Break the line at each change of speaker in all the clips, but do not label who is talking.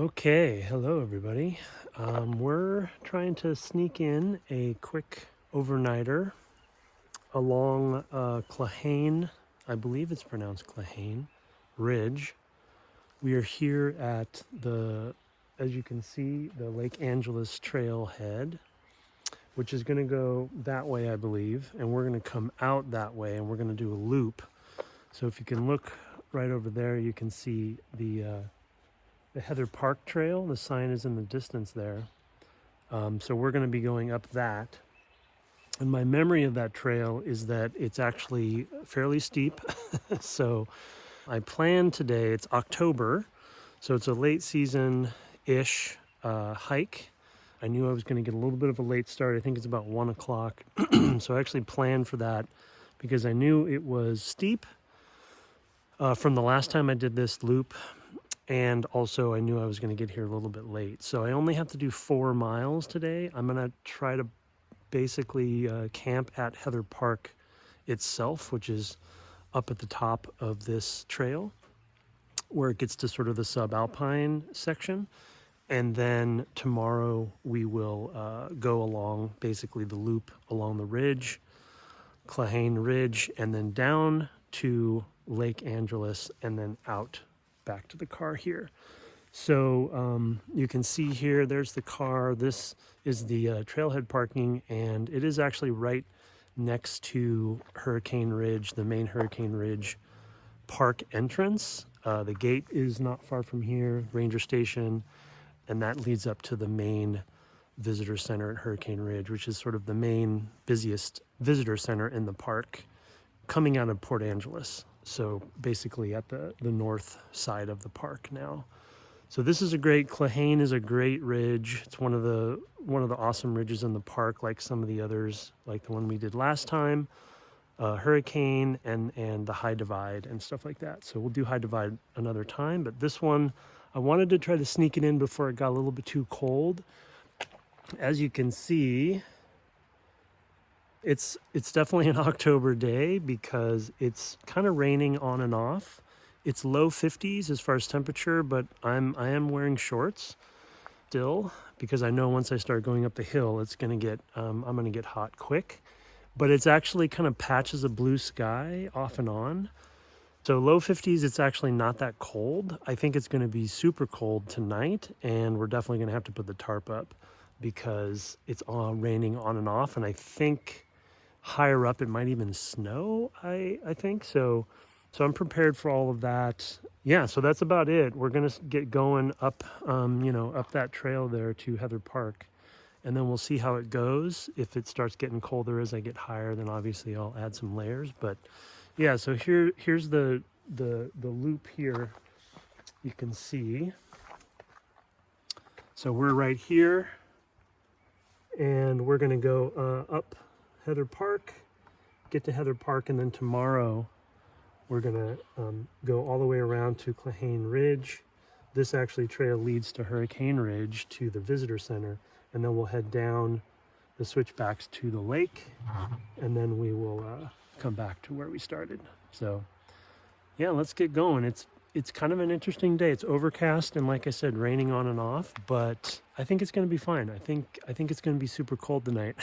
Okay, hello everybody. We're trying to sneak in a quick overnighter along Klahhane, I believe it's pronounced Klahhane Ridge. We are here at as you can see, the Lake Angeles Trailhead, which is going to go that way, I believe, and we're going to come out that way and we're going to do a loop. So if you can look right over there, you can see the Heather Park Trail. The sign is in the distance there. So we're going to be going up that. And my memory of that trail is that it's actually fairly steep. So I planned today, it's October, so it's a late season-ish hike. I knew I was going to get a little bit of a late start. I think it's about 1 o'clock. So I actually planned for that because I knew it was steep from the last time I did this loop. And also I knew I was going to get here a little bit late. So I only have to do 4 miles today. I'm going to try to basically camp at Heather Park itself, which is up at the top of this trail where it gets to sort of the subalpine section. And then tomorrow we will go along basically the loop along the ridge, Klahhane Ridge, and then down to Lake Angeles and then out back to the car here. So you can see here, there's the car. This is the trailhead parking, and it is actually right next to Hurricane Ridge, the main Hurricane Ridge park entrance. The gate is not far from here, ranger station, and that leads up to the main visitor center at Hurricane Ridge, which is sort of the main busiest visitor center in the park coming out of Port Angeles. So basically at the north side of the park now. So this is Klahhane is a great ridge. It's one of the awesome ridges in the park, like some of the others, like the one we did last time, Hurricane and the High Divide and stuff like that. So we'll do High Divide another time, but this one, I wanted to try to sneak it in before it got a little bit too cold. As you can see, it's definitely an October day because it's kind of raining on and off. It's low 50s as far as temperature, but I am wearing shorts still because I know once I start going up the hill, it's gonna get I'm gonna get hot quick. But it's actually kind of patches of blue sky off and on. So low 50s, it's actually not that cold. I think it's gonna be super cold tonight, and we're definitely gonna have to put the tarp up because it's raining on and off, and I think higher up it might even snow, I think. So I'm prepared for all of that. Yeah, so that's about it. We're gonna get going up up that trail there to Heather Park, and then we'll see how it goes. If it starts getting colder as I get higher, then obviously I'll add some layers. But yeah, so here's the loop here. You can see. So we're right here, and we're gonna go up Heather Park, get to Heather Park, and then tomorrow we're gonna go all the way around to Klahhane Ridge. This actually trail leads to Hurricane Ridge to the visitor center, and then we'll head down the switchbacks to the lake, and then we will come back to where we started. So yeah, let's get going. It's kind of an interesting day. It's overcast and, like I said, raining on and off, but I think it's going to be fine. I think it's going to be super cold tonight.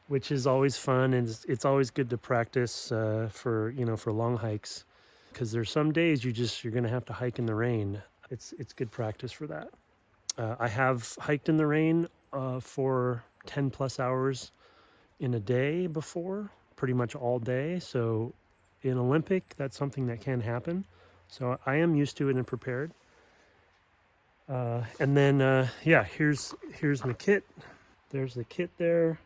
Which is always fun, and it's always good to practice for long hikes, because there's some days you're going to have to hike in the rain. It's good practice for that. I have hiked in the rain for 10 plus hours in a day before, pretty much all day. So in Olympic, that's something that can happen. So I am used to it and prepared. And then yeah, here's my kit. There's the kit there.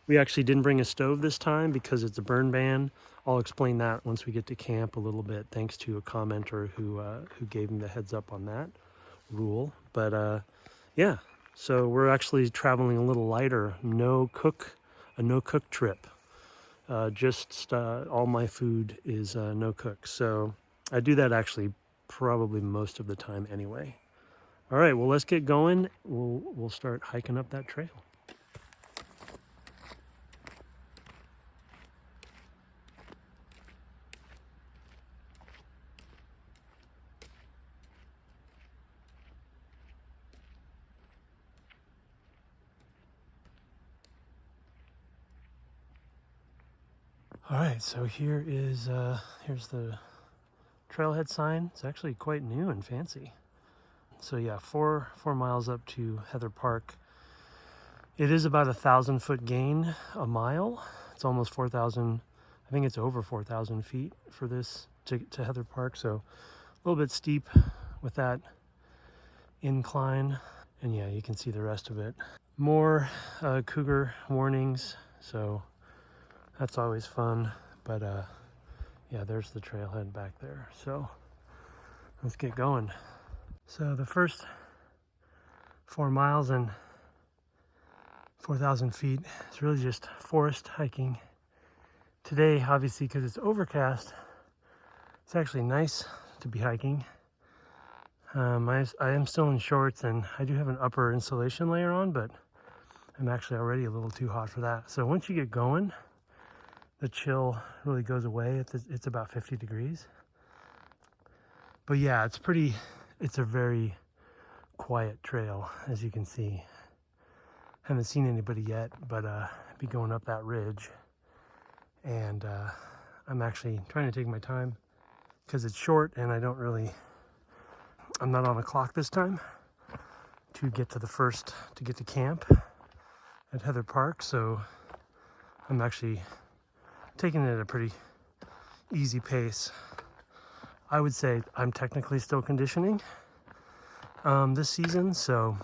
We actually didn't bring a stove this time because it's a burn ban. I'll explain that once we get to camp a little bit, thanks to a commenter who gave me the heads up on that rule. But yeah, so we're actually traveling a little lighter. A no cook trip. Just all my food is no cook. So I do that actually probably most of the time anyway. All right, well, let's get going. We'll start hiking up that trail. All right, so here's the trailhead sign. It's actually quite new and fancy. So yeah, 4 miles up to Heather Park. It is about 1,000-foot gain a mile. It's almost 4,000. I think it's over 4,000 feet for this to Heather Park. So a little bit steep with that incline. And yeah, you can see the rest of it. More cougar warnings. So that's always fun. But yeah, there's the trailhead back there. So let's get going. So the first 4 miles and 4,000 feet is really just forest hiking. Today, obviously, because it's overcast, it's actually nice to be hiking. I am still in shorts and I do have an upper insulation layer on, but I'm actually already a little too hot for that. So once you get going, the chill really goes away. It's about 50 degrees. But yeah, it's a very quiet trail, as you can see. Haven't seen anybody yet, but be going up that ridge. And I'm actually trying to take my time because it's short and I'm not on a clock this time to get to camp at Heather Park. So I'm actually taking it at a pretty easy pace. I would say I'm technically still conditioning this season, so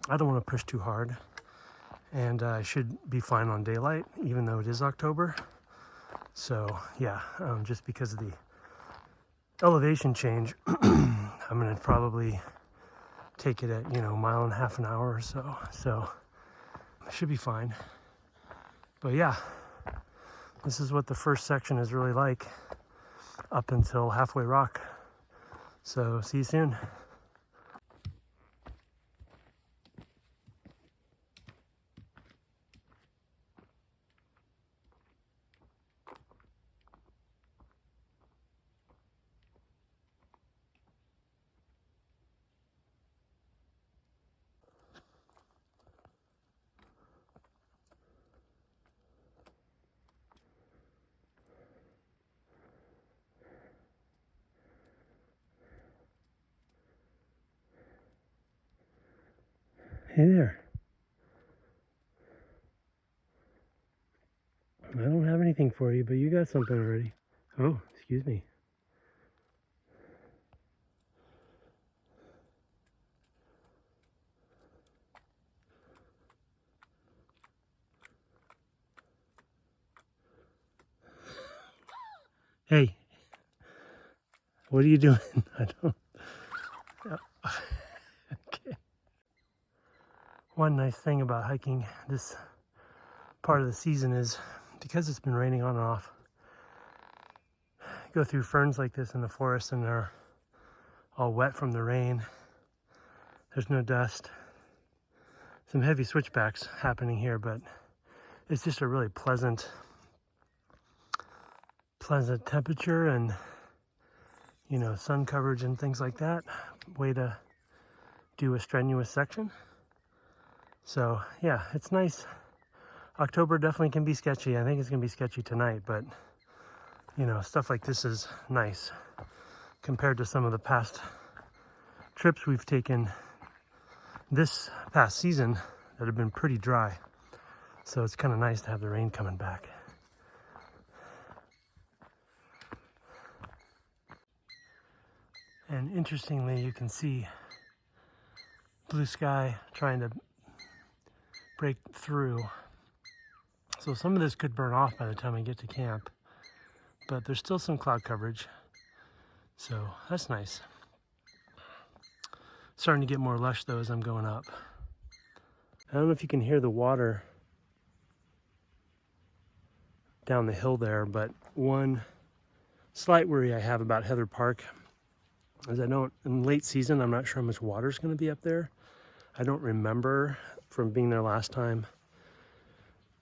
I don't want to push too hard. And I should be fine on daylight, even though it is October. So yeah, just because of the elevation change, I'm gonna probably take it at, a mile and a half an hour or so. So I should be fine. But yeah, this is what the first section is really like up until Halfway Rock. So see you soon. Hey there. I don't have anything for you, but you got something already. Oh, excuse me. Hey, what are you doing? I don't. Okay. One nice thing about hiking this part of the season is because it's been raining on and off, you go through ferns like this in the forest and they're all wet from the rain. There's no dust. Some heavy switchbacks happening here, but it's just a really pleasant temperature and sun coverage and things like that. Way to do a strenuous section. So yeah, it's nice. October definitely can be sketchy. I think it's gonna be sketchy tonight, but stuff like this is nice compared to some of the past trips we've taken this past season that have been pretty dry. So it's kind of nice to have the rain coming back. And interestingly, you can see blue sky trying to break through. So some of this could burn off by the time I get to camp, but there's still some cloud coverage. So that's nice. Starting to get more lush though as I'm going up. I don't know if you can hear the water down the hill there, but one slight worry I have about Heather Park is in late season, I'm not sure how much water is going to be up there. I don't remember from being there last time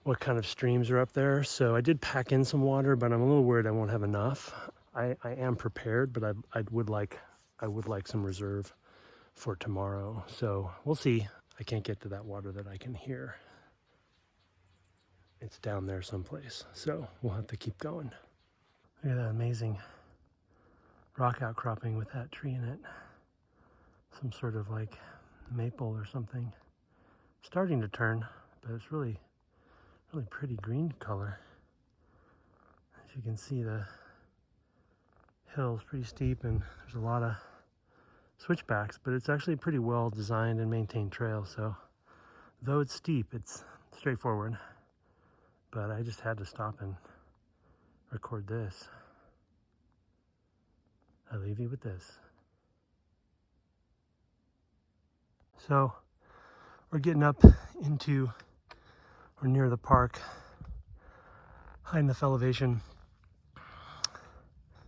what kind of streams are up there. So I did pack in some water, but I'm a little worried I won't have enough. I am prepared, but I would like some reserve for tomorrow. So we'll see. I can't get to that water that I can hear. it's down there someplace. So we'll have to keep going. Look at that amazing rock outcropping with that tree in it. Some sort of like maple or something. Starting to turn, but it's really pretty green color. As you can see, the hill's pretty steep and there's a lot of switchbacks, but it's actually a pretty well designed and maintained trail. So though it's steep, it's straightforward. But I just had to stop and record this. I leave you with this. So we're getting up into or near the park, high enough elevation.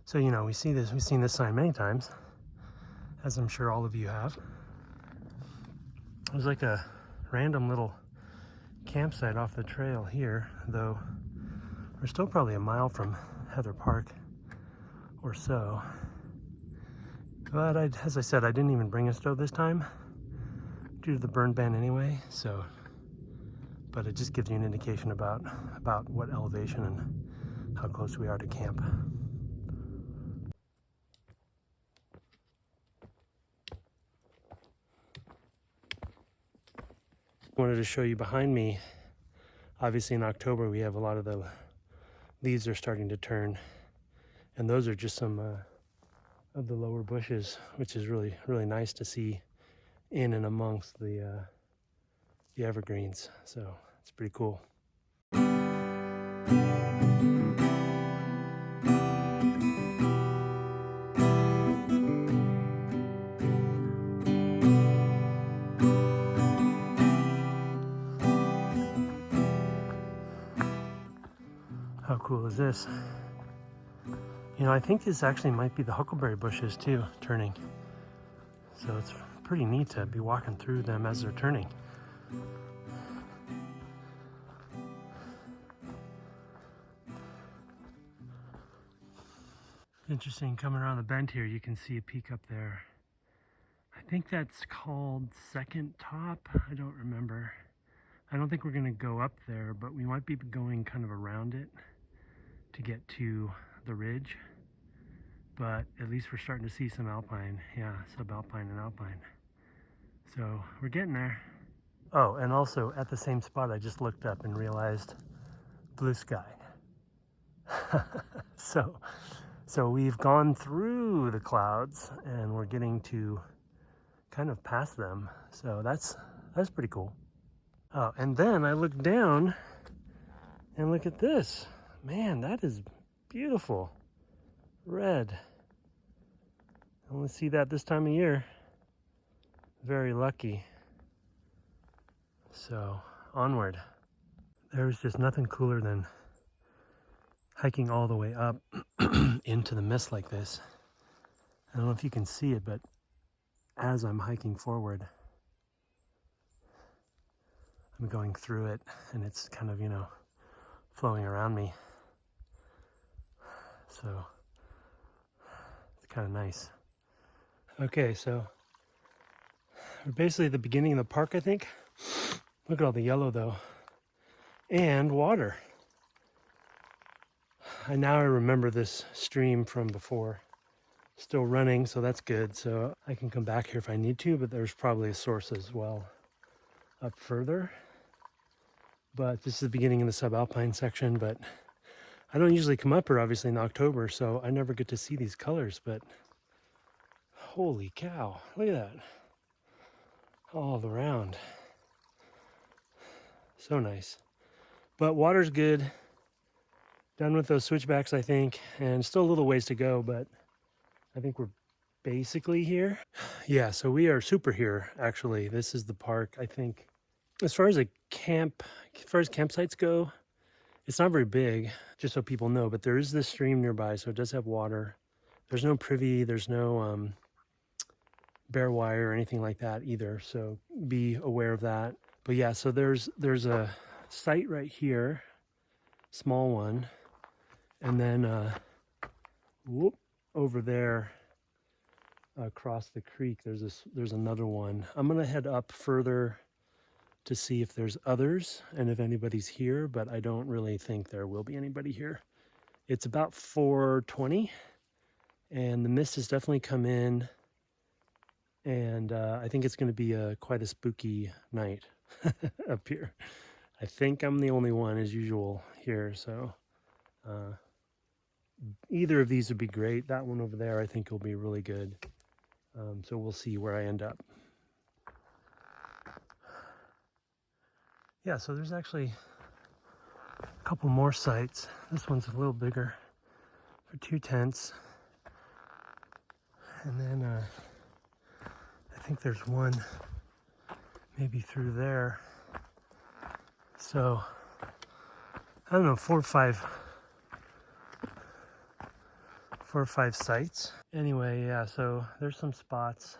So, you know, we've seen this sign many times, as I'm sure all of you have. There's like a random little campsite off the trail here, though we're still probably a mile from Heather Park or so. But as I said, I didn't even bring a stove this time due to the burn ban anyway, so, but it just gives you an indication about what elevation and how close we are to camp. Wanted to show you behind me. Obviously in October we have a lot of the leaves are starting to turn, and those are just some of the lower bushes, which is really nice to see in and amongst the evergreens. So it's pretty cool. How cool is this? You know, I think this actually might be the huckleberry bushes too, turning. So it's pretty neat to be walking through them as they're turning. Interesting, coming around the bend here, you can see a peak up there. I think that's called Second Top. I don't remember. I don't think we're gonna go up there, but we might be going kind of around it to get to the ridge. But at least we're starting to see some alpine. Yeah, subalpine and alpine. So we're getting there. Oh, and also at the same spot, I just looked up and realized blue sky. So we've gone through the clouds and we're getting to kind of past them. So that's pretty cool. Oh, and then I look down and look at this. Man, that is beautiful. Red. I only see that this time of year. Very lucky. So onward. There's just nothing cooler than hiking all the way up into the mist like this. I don't know if you can see it, but as I'm hiking forward, I'm going through it and it's kind of, you know, flowing around me. So it's kind of nice. Okay, so we're basically at the beginning of the park, I think. Look at all the yellow though. And water. Now I remember this stream from before. Still running, so that's good. So I can come back here if I need to, but there's probably a source as well up further. But this is the beginning of the subalpine section, but I don't usually come up here obviously in October, so I never get to see these colors, but holy cow, look at that. All around. So nice. But water's good. Done with those switchbacks, I think, and still a little ways to go, but I think we're basically here. Yeah, so we are super here, actually. This is the park, I think. As far as campsites go, it's not very big, just so people know, but there is this stream nearby, so it does have water. There's no privy, there's no bare wire or anything like that either, so be aware of that. But yeah, so there's a site right here, small one, and then over there across the creek there's another one. I'm gonna head up further to see if there's others and if anybody's here, but I don't really think there will be anybody here. It's about 4:20 and the mist has definitely come in, and I think it's going to be quite a spooky night up here. I think I'm the only one as usual here, so either of these would be great. That one over there I think will be really good. So we'll see where I end up. Yeah, so there's actually a couple more sites. This one's a little bigger for 2 tents. And then I think there's one maybe through there. So I don't know, 4 or 5 sites. Anyway, yeah, so there's some spots.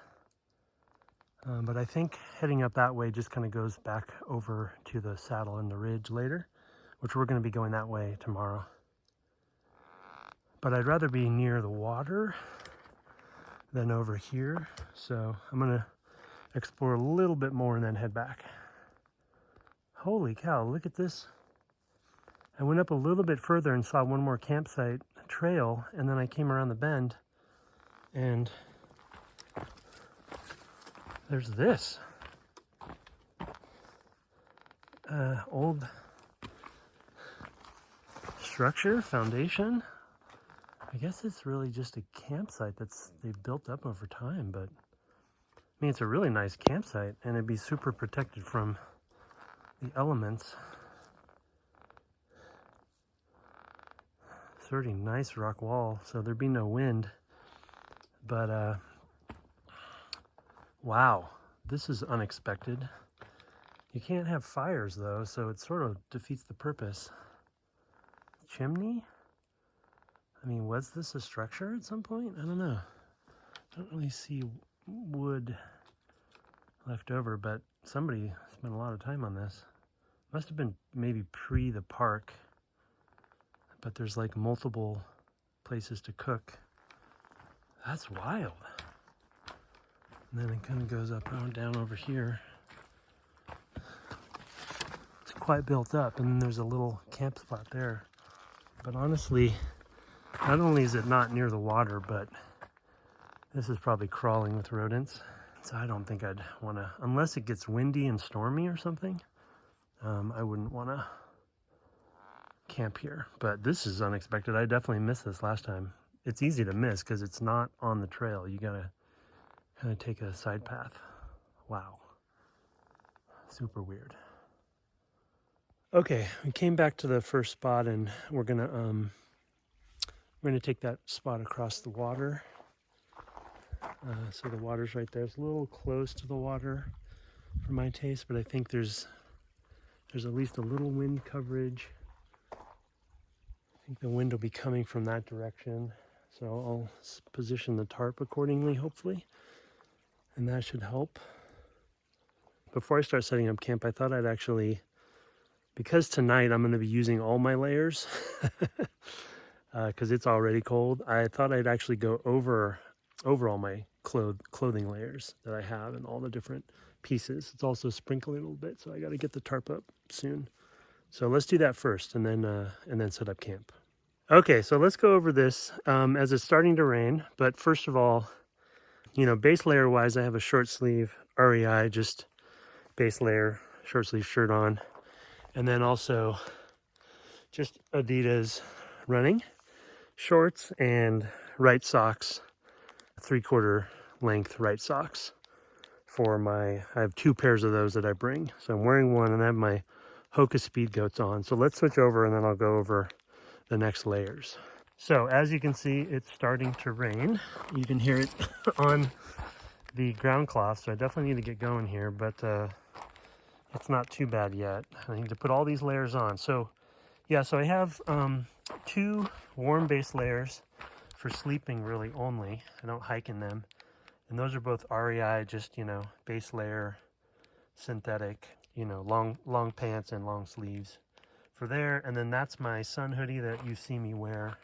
But I think heading up that way just kind of goes back over to the saddle and the ridge later, which we're going to be going that way tomorrow. But I'd rather be near the water than over here. So I'm going to explore a little bit more and then head back. Holy cow, look at this. I went up a little bit further and saw one more campsite trail, and then I came around the bend and there's this old structure, foundation. I guess it's really just a campsite they've built up over time, but I mean, it's a really nice campsite and it'd be super protected from the elements. It's already nice rock wall, so there'd be no wind, but wow, this is unexpected. You can't have fires though, so it sort of defeats the purpose. Chimney? I mean, was this a structure at some point? I don't know. I don't really see wood left over, but somebody spent a lot of time on this. Must have been maybe pre the park, but there's like multiple places to cook. That's wild. And then it kind of goes up and down over here. It's quite built up, and then there's a little camp spot there. But honestly, not only is it not near the water, but this is probably crawling with rodents. So I don't think I'd want to, unless it gets windy and stormy or something, I wouldn't want to camp here. But this is unexpected. I definitely missed this last time. It's easy to miss because it's not on the trail. You gotta kind of take a side path. Wow. Super weird. Okay, we came back to the first spot and we're gonna take that spot across the water. So the water's right there. It's a little close to the water for my taste, but I think there's at least a little wind coverage. I think the wind will be coming from that direction. So I'll position the tarp accordingly, hopefully, and that should help. Before I start setting up camp, I thought I'd actually, because tonight I'm going to be using all my layers, because it's already cold, I thought I'd actually go over all my clothing layers that I have and all the different pieces. It's also sprinkling a little bit, so I got to get the tarp up soon. So let's do that first, and then set up camp. Okay, so let's go over this as it's starting to rain. But first of all, you know, base layer wise, I have a short sleeve REI, just base layer, short sleeve shirt on. And then also just Adidas running shorts and right socks, 3/4 length right socks I have 2 pairs of those that I bring. So I'm wearing one and I have my Hoka Speed Goats on. So let's switch over and then I'll go over the next layers. So as you can see, it's starting to rain. You can hear it on the ground cloth, so I definitely need to get going here, but it's not too bad yet. I need to put all these layers on. So yeah, so I have 2 warm base layers for sleeping really only. I don't hike in them. And those are both REI, just, you know, base layer, synthetic, you know, long pants and long sleeves for there. And then that's my sun hoodie that you see me wear.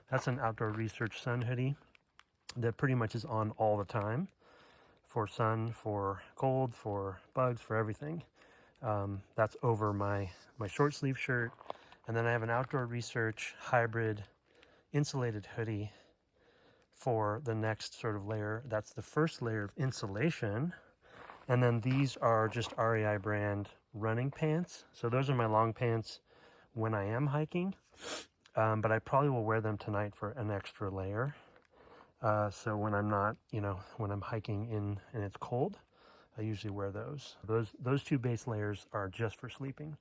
That's an Outdoor Research sun hoodie that pretty much is on all the time, for sun, for cold, for bugs, for everything. That's over my short sleeve shirt. And then I have an Outdoor Research hybrid insulated hoodie for the next sort of layer. That's the first layer of insulation. And then these are just REI brand running pants. So those are my long pants when I am hiking. But I probably will wear them tonight for an extra layer. So when I'm not, when I'm hiking and it's cold, I usually wear those. Those two base layers are just for sleeping.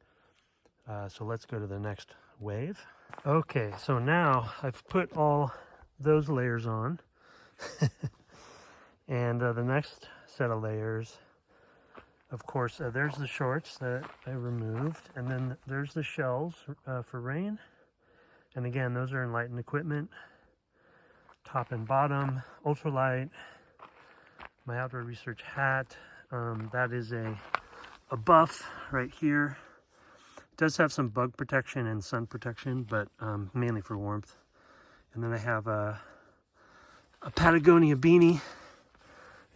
So let's go to the next wave. Okay, so now I've put all those layers on. And the next set of layers, of course, there's the shorts that I removed. And then there's the shells for rain. And again, those are Enlightened equipment. Top and bottom, ultralight. My Outdoor Research hat. That is a buff right here. It does have some bug protection and sun protection, but mainly for warmth. And then I have a Patagonia beanie.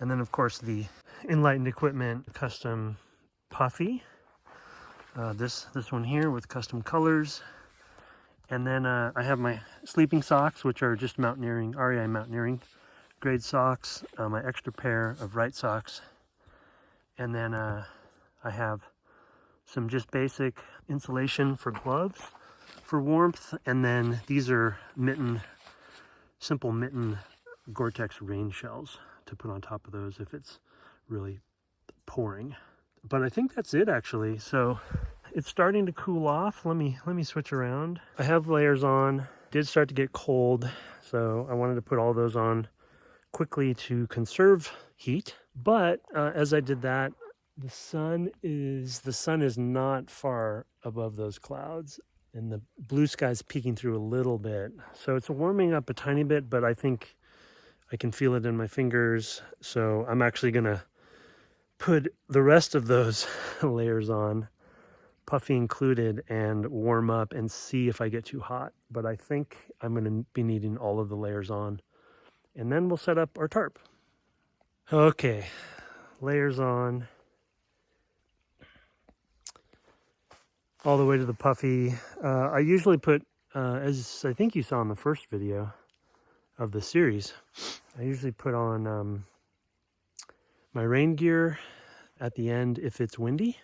And then, of course, the Enlightened equipment custom puffy. This one here with custom colors. And then I have my sleeping socks, which are just mountaineering, REI mountaineering grade socks. My extra pair of Right socks. And then I have some just basic insulation for gloves for warmth. And then these are simple mitten Gore-Tex rain shells to put on top of those if it's really pouring. But I think that's it, actually. So it's starting to cool off. Let me switch around. I have layers on. It did start to get cold, so I wanted to put all those on quickly to conserve heat. But as I did that, the sun is not far above those clouds, and the blue sky's peeking through a little bit. So it's warming up a tiny bit, but I think I can feel it in my fingers. So I'm actually gonna put the rest of those layers on, puffy included, and warm up and see if I get too hot. But I think I'm going to be needing all of the layers on. And then we'll set up our tarp. Okay, layers on. All the way to the puffy. I usually put, as I think you saw in the first video of the series, I usually put on my rain gear at the end if it's windy.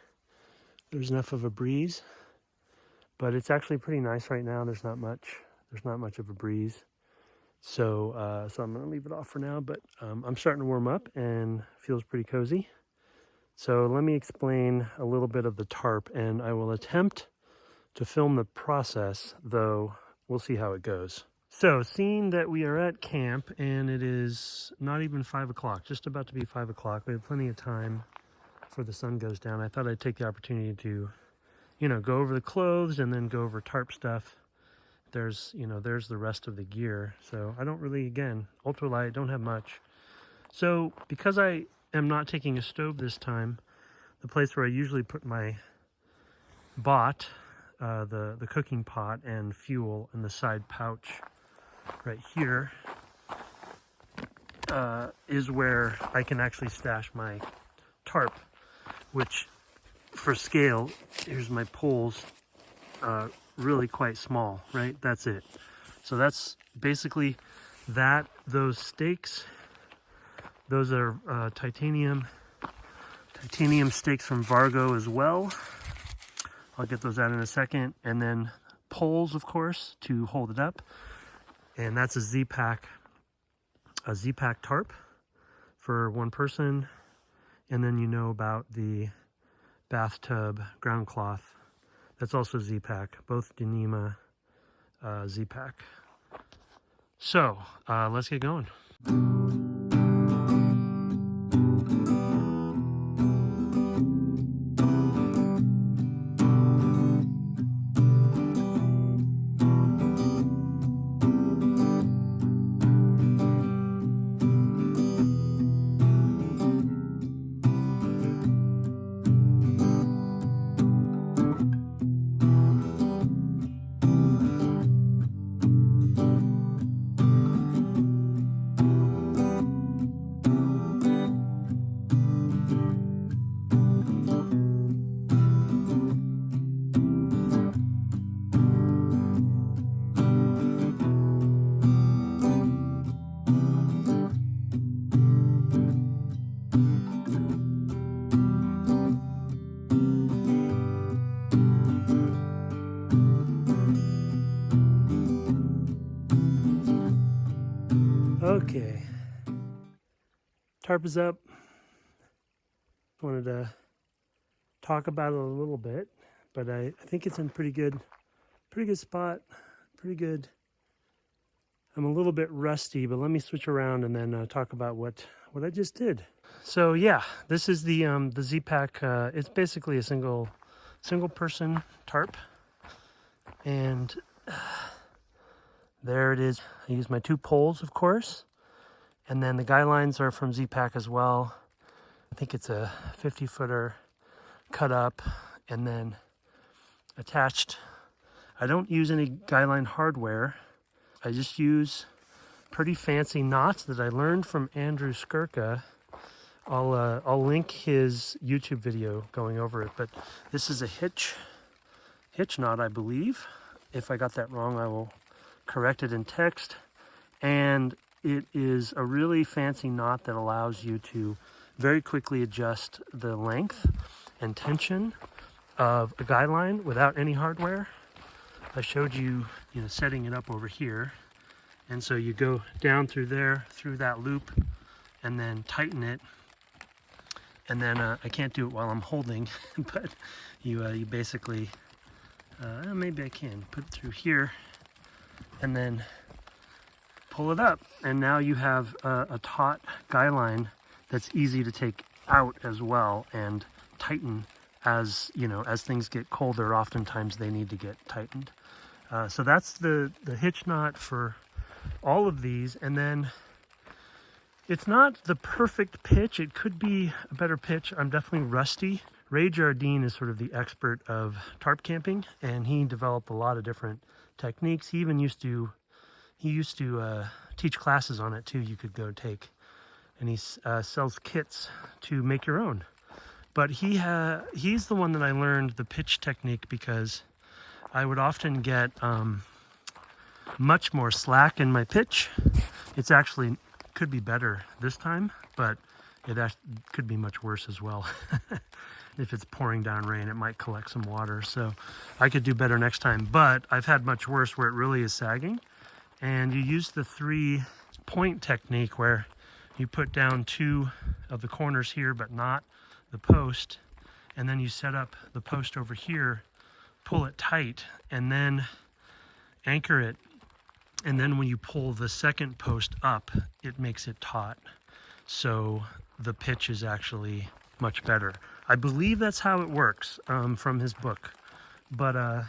There's enough of a breeze, but it's actually pretty nice right now. There's not much of a breeze. So I'm gonna leave it off for now, but I'm starting to warm up and feels pretty cozy. So let me explain a little bit of the tarp, and I will attempt to film the process, though we'll see how it goes. So seeing that we are at camp and it is not even 5 o'clock, just about to be 5 o'clock, we have plenty of time before the sun goes down. I thought I'd take the opportunity to, go over the clothes and then go over tarp stuff. There's the rest of the gear. So I don't really, again, ultralight, don't have much. So because I am not taking a stove this time, the place where I usually put my bot, the cooking pot and fuel in the side pouch right here, is where I can actually stash my tarp, which for scale, here's my poles, really quite small, right? That's it. So that's basically that. Those stakes, those are titanium stakes from Vargo as well. I'll get those out in a second. And then poles, of course, to hold it up. And that's a Z-Pack tarp for one person. And then about the bathtub ground cloth. That's also Z-Pack, both Dyneema Z-Pack. So let's get going. Okay, tarp is up. Wanted to talk about it a little bit, but I think it's in pretty good spot, pretty good. I'm a little bit rusty, but let me switch around and then talk about what I just did. So yeah, this is the Z-Pack. It's basically a single person tarp, and there it is. I use my 2 poles, of course, and then the guy lines are from Z-Pack as well. I think it's a 50-footer cut up and then attached. I don't use any guy line hardware. I just use pretty fancy knots that I learned from Andrew Skirka. I'll link his YouTube video going over it, but this is a hitch knot, I believe. If I got that wrong, I will correct it in text. And it is a really fancy knot that allows you to very quickly adjust the length and tension of a guy line without any hardware. I showed you, setting it up over here. And so you go down through there, through that loop, and then tighten it. And then I can't do it while I'm holding, but you basically, maybe I can put it through here and then pull it up. And now you have a taut guy line that's easy to take out as well and tighten as things get colder. Oftentimes they need to get tightened. So that's the hitch knot for all of these. And then it's not the perfect pitch. It could be a better pitch. I'm definitely rusty. Ray Jardine is sort of the expert of tarp camping, and he developed a lot of different techniques. He even used to teach classes on it too. You could go take, and he sells kits to make your own. But he's the one that I learned the pitch technique because I would often get much more slack in my pitch. It's actually could be better this time, but it could be much worse as well. If it's pouring down rain, it might collect some water. So I could do better next time, but I've had much worse where it really is sagging. And you use the 3-point technique where you put down 2 of the corners here, but not the post. And then you set up the post over here, pull it tight, and then anchor it. And then when you pull the second post up, it makes it taut. So the pitch is actually much better. I believe that's how it works from his book. But I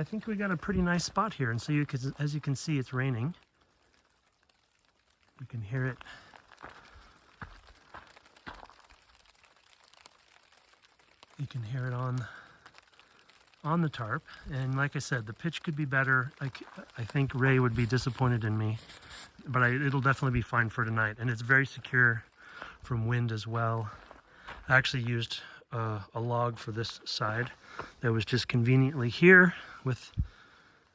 think we got a pretty nice spot here. And so as you can see, it's raining. You can hear it. You can hear it on the tarp, and like I said, the pitch could be better. I think Ray would be disappointed in me, but it'll definitely be fine for tonight. And it's very secure from wind as well. I actually used a log for this side that was just conveniently here with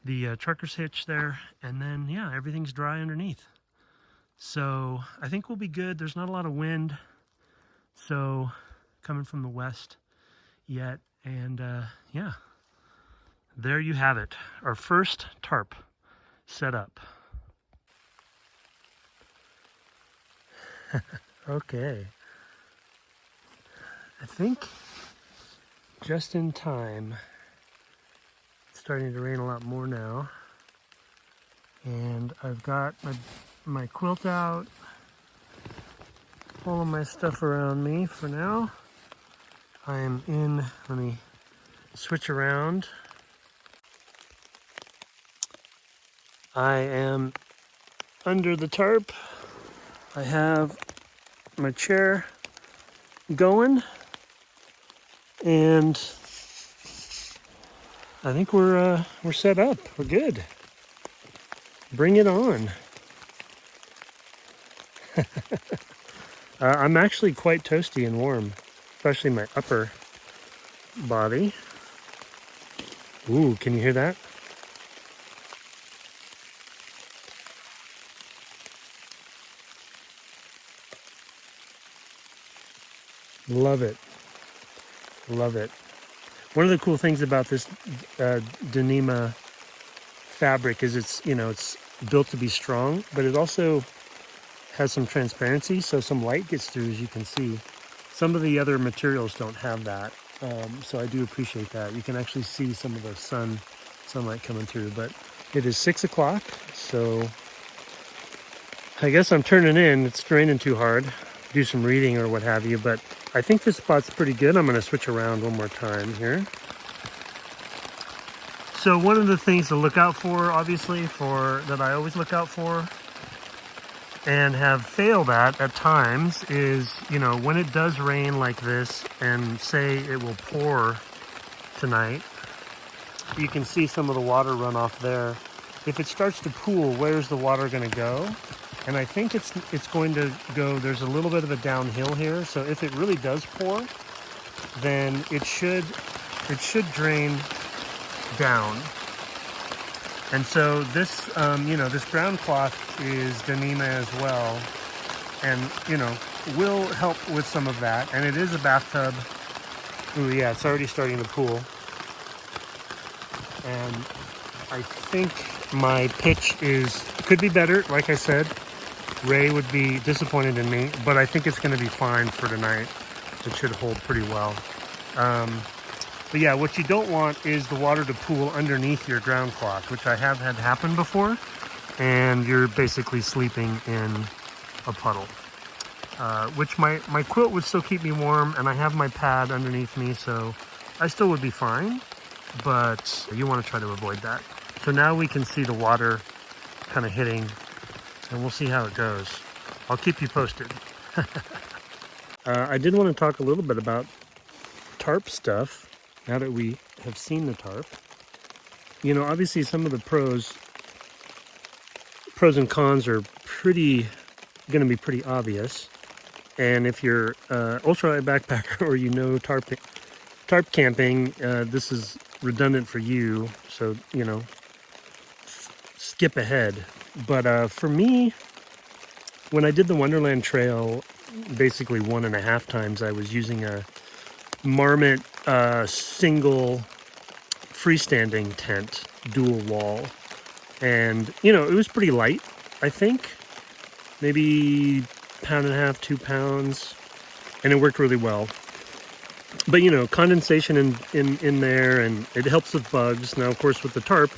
the trucker's hitch there, and then yeah, everything's dry underneath. So I think we'll be good. There's not a lot of wind, so coming from the west yet, and yeah. There you have it, our first tarp set up. Okay. I think just in time. It's starting to rain a lot more now. And I've got my quilt out, all of my stuff around me for now. I am in, let me switch around. I am under the tarp. I have my chair going, and I think we're set up. We're good. Bring it on. I'm actually quite toasty and warm, especially my upper body. Ooh, can you hear that? Love it. Love it. One of the cool things about this Dyneema fabric is it's built to be strong, but it also has some transparency, so some light gets through, as you can see. Some of the other materials don't have that, so I do appreciate that. You can actually see some of the sunlight coming through, but it is 6 o'clock, so I guess I'm turning in. It's raining too hard. Do some reading or what have you, but I think this spot's pretty good. I'm going to switch around one more time here. So one of the things to look out for, obviously, that I always look out for and have failed at times is, you know, when it does rain like this and say it will pour tonight, you can see some of the water run off there. If it starts to pool, where's the water going to go? And I think it's going to go, there's a little bit of a downhill here. So if it really does pour, then it should drain down. And so this, you know, this ground cloth is Dyneema as well. And, you know, will help with some of that. And it is a bathtub. Ooh, yeah, it's already starting to pool. And I think my pitch could be better, like I said. Ray would be disappointed in me, but I think it's going to be fine for tonight. It should hold pretty well. But yeah, what you don't want is the water to pool underneath your ground cloth, which I have had happen before, and you're basically sleeping in a puddle. Which my quilt would still keep me warm, and I have my pad underneath me, so I still would be fine, but you want to try to avoid that. So now we can see the water kind of hitting, and we'll see how it goes. I'll keep you posted. I did want to talk a little bit about tarp stuff now that we have seen the tarp. You know, obviously some of the pros and cons are going to be pretty obvious. And if you're ultralight backpacker or you know tarp camping, this is redundant for you. So, you know, skip ahead. But for me, when I did the Wonderland Trail, basically 1.5 times, I was using a Marmot single freestanding tent, dual wall. And, you know, it was pretty light, I think. Maybe 1.5 pounds, 2 pounds. And it worked really well. But, you know, condensation in there, and it helps with bugs. Now, of course, with the tarp,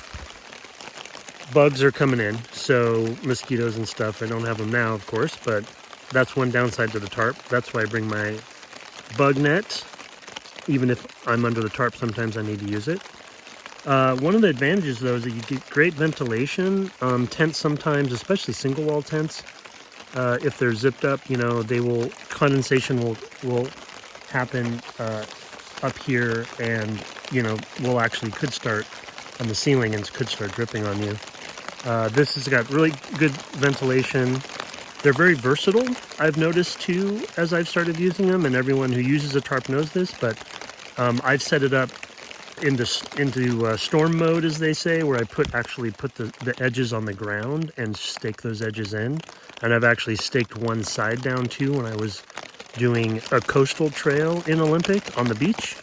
bugs are coming in, so mosquitoes and stuff. I don't have them now, of course, but that's one downside to the tarp. That's why I bring my bug net. Even if I'm under the tarp, sometimes I need to use it. One of the advantages, though, is that you get great ventilation. Tents sometimes, especially single wall tents, if they're zipped up, you know, condensation will happen up here, and, you know, could start on the ceiling and could start dripping on you. This has got really good ventilation. They're very versatile, I've noticed too, as I've started using them, and everyone who uses a tarp knows this, but I've set it up into storm mode, as they say, where I actually put the edges on the ground and stake those edges in. And I've actually staked one side down too when I was doing a coastal trail in Olympic on the beach.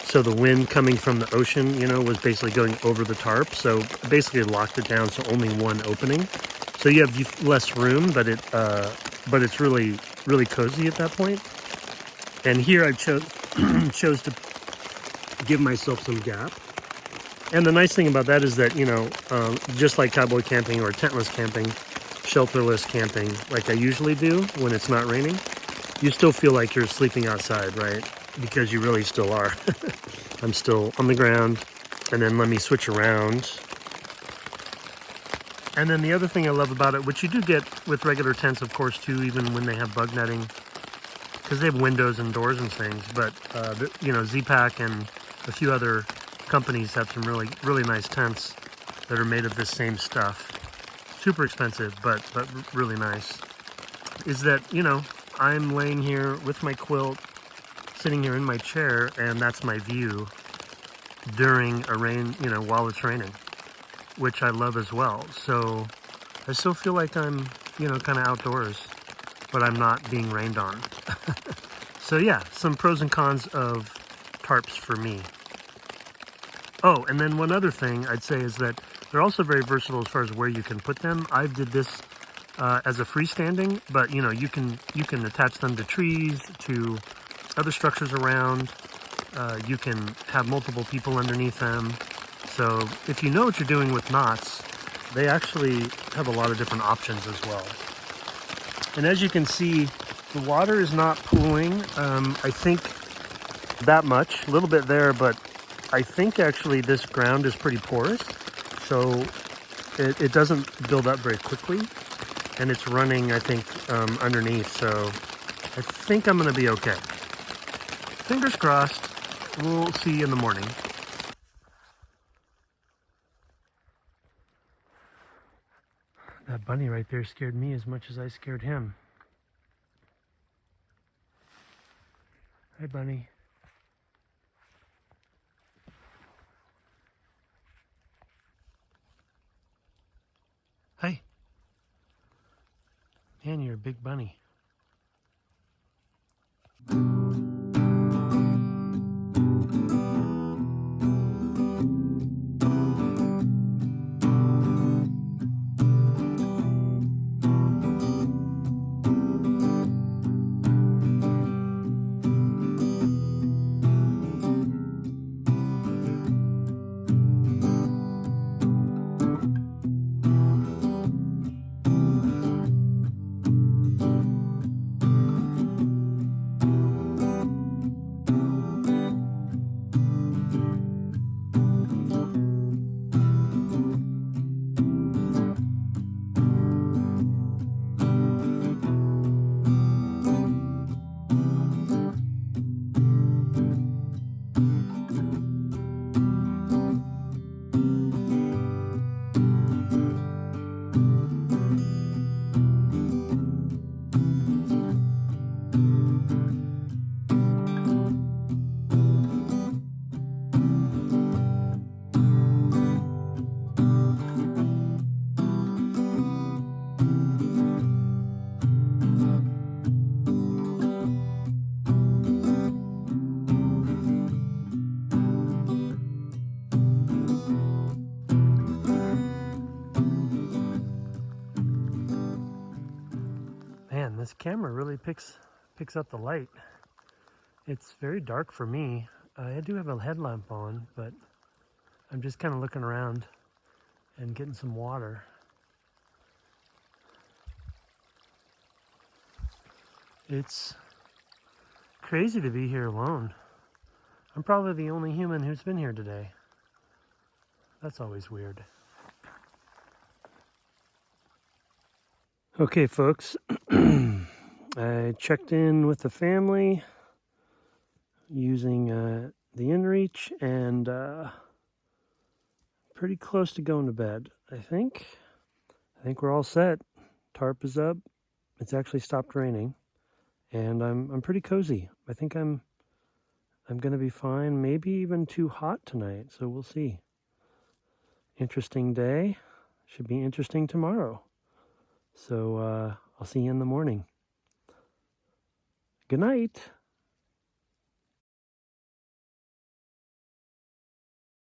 So the wind coming from the ocean, you know, was basically going over the tarp. So basically locked it down, so only one opening. So you have less room, but it's really, really cozy at that point. And here I chose to give myself some gap. And the nice thing about that is that, you know, just like cowboy camping or tentless camping, shelterless camping, like I usually do when it's not raining, you still feel like you're sleeping outside, right? Because you really still are. I'm still on the ground. And then let me switch around. And then the other thing I love about it, which you do get with regular tents, of course, too, even when they have bug netting, because they have windows and doors and things. But, you know, Z-Pack and a few other companies have some really, really nice tents that are made of this same stuff. Super expensive, but really nice. Is that, you know, I'm laying here with my quilt, sitting here in my chair, and that's my view during a rain, you know, while it's raining, which I love as well. So I still feel like I'm, you know, kind of outdoors, but I'm not being rained on. So yeah, some pros and cons of tarps for me. Oh, and then one other thing I'd say is that they're also very versatile as far as where you can put them. I did this as a freestanding, but you know, you can attach them to trees, to other structures around. You can have multiple people underneath them. So if you know what you're doing with knots, they actually have a lot of different options as well. And as you can see, the water is not pooling. I think that much, a little bit there, but I think actually this ground is pretty porous, so it doesn't build up very quickly, and it's running, I think, underneath, so I think I'm gonna be okay. Fingers crossed. We'll see you in the morning. That bunny right there scared me as much as I scared him. Hi, bunny. Hi. Man, you're a big bunny. Man, this camera really picks up the light. It's very dark for me. I do have a headlamp on, but I'm just kind of looking around and getting some water. It's crazy to be here alone. I'm probably the only human who's been here today. That's always weird. Okay, folks. I checked in with the family using the inReach, and pretty close to going to bed. I think we're all set. Tarp is up. It's actually stopped raining, and I'm pretty cozy. I think I'm gonna be fine. Maybe even too hot tonight, so we'll see. Interesting day. Should be interesting tomorrow. So I'll see you in the morning. Good night.